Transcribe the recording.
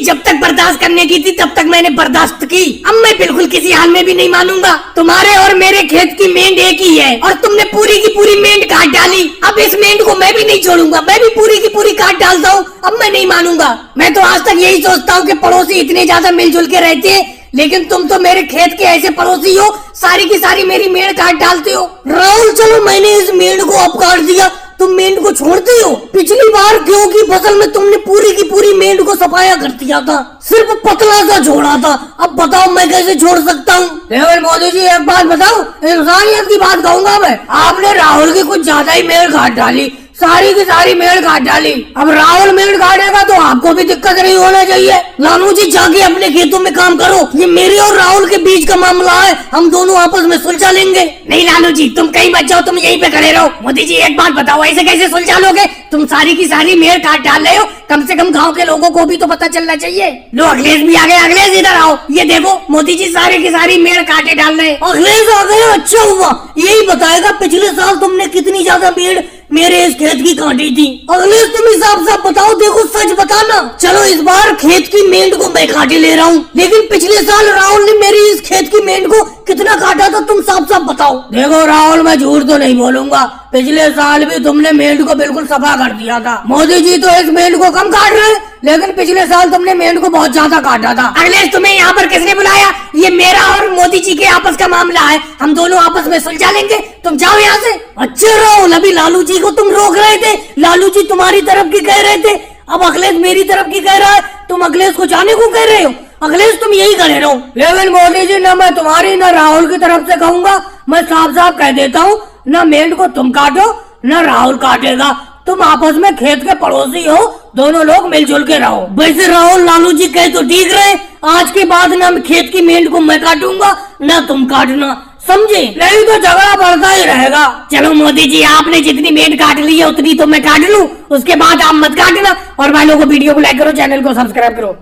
जब तक बर्दाश्त करने की थी तब तक मैंने बर्दाश्त की। अब मैं बिल्कुल किसी हाल में भी नहीं मानूंगा। तुम्हारे और मेरे खेत की मेंढ एक ही है और तुमने पूरी की पूरी मेंढ काट डाली। अब इस मेंढ को मैं भी नहीं छोड़ूंगा, मैं भी पूरी की पूरी काट डालता हूँ। अब मैं नहीं मानूंगा। मैं तो आज तक यही सोचता हूँ कि पड़ोसी इतने ज्यादा मिलजुल के रहते हैं, लेकिन तुम तो मेरे खेत के ऐसे पड़ोसी हो, सारी की सारी मेरी मेंढ काट डालते हो। राहुल चलो मैंने इस मेंढ को अब काट दिया, तुम मेंढ को छोड़ते हो। पिछली बार गेहूं की फसल में तुमने पूरी की पूरी मेंढ को सफाया कर दिया था, सिर्फ पतला सा छोड़ा था। अब बताओ मैं कैसे छोड़ सकता हूँ। केवल मोदी जी एक बात बताओ, इंसानियत की बात कहूंगा मैं, आपने राहुल की कुछ ज्यादा ही मेंढ काट डाली, सारी की सारी मेंढ काट डाली। अब राहुल मेंढ काटेगा तो आपको भी दिक्कत नहीं होना चाहिए। लालू जी जाके अपने खेतों में काम करो, ये मेरे और राहुल के बीच का मामला है, हम दोनों आपस में सुलझा लेंगे। नहीं लालू जी तुम कहीं मत जाओ, तुम यहीं पे खड़े रहो। मोदी जी एक बात बताओ, ऐसे कैसे सुलझा लोगे? तुम सारी की सारी मेंढ काट डाल रहे हो, कम से कम गाँव के लोगों को भी तो पता चलना चाहिए। लो अखिलेश भी आ गए। अखिलेश इधर आओ, ये देखो मोदी जी सारी की सारी मेंढ काटे डाल रहे। अखिलेश आ गए, अच्छा हुआ। यही बताएगा पिछले साल तुमने कितनी ज्यादा मेंढ मेरे इस खेत की काटी थी। अखिलेश तुम हिसाब साफ बताओ, देखो सच बताना। चलो इस बार खेत की मेंढ को मैं काटे ले रहा हूँ, लेकिन पिछले साल राहुल ने मेरी इस खेत की मेंढ को कितना काटा था तुम साफ साफ बताओ। देखो राहुल मैं झूठ तो नहीं बोलूंगा, पिछले साल भी तुमने मेंढ को बिल्कुल सफा कर दिया था। मोदी जी तो इस मेंढ को कम काट रहे हैं, लेकिन पिछले साल तुमने मेंढ को बहुत ज्यादा काटा था। अखिलेश तुम्हें यहाँ पर किसने बुलाया? ये मेरा और मोदी जी के आपस का मामला है, हम दोनों आपस में सुलझा लेंगे, तुम जाओ यहाँ से। अच्छे राहुल अभी लालू जी को तुम रोक रहे थे, लालू जी तुम्हारी तरफ की कह रहे थे, अब अखिलेश मेरी तरफ की कह रहा है, तुम अखिलेश को जाने को कह रहे हो। अखिलेश तुम यही खड़े रहो। लेकिन मोदी जी न मैं तुम्हारी न राहुल की तरफ से कहूंगा, मैं साफ साफ कह देता हूँ, न मेंढ को तुम काटो न राहुल काटेगा, तुम आपस में खेत के पड़ोसी हो, दोनों लोग मिलजुल के रहो। वैसे राहुल लालू जी कहे तो ठीक रहे, आज के बाद न खेत की मेंढ को मैं काटूंगा न तुम काटना, समझे? नहीं तो झगड़ा बढ़ता ही रहेगा। चलो मोदी जी आपने जितनी मेंढ काट ली है उतनी तो मैं काट लूं, उसके बाद आप मत काटना। और भाइयों को वीडियो को लाइक करो, चैनल को सब्सक्राइब करो।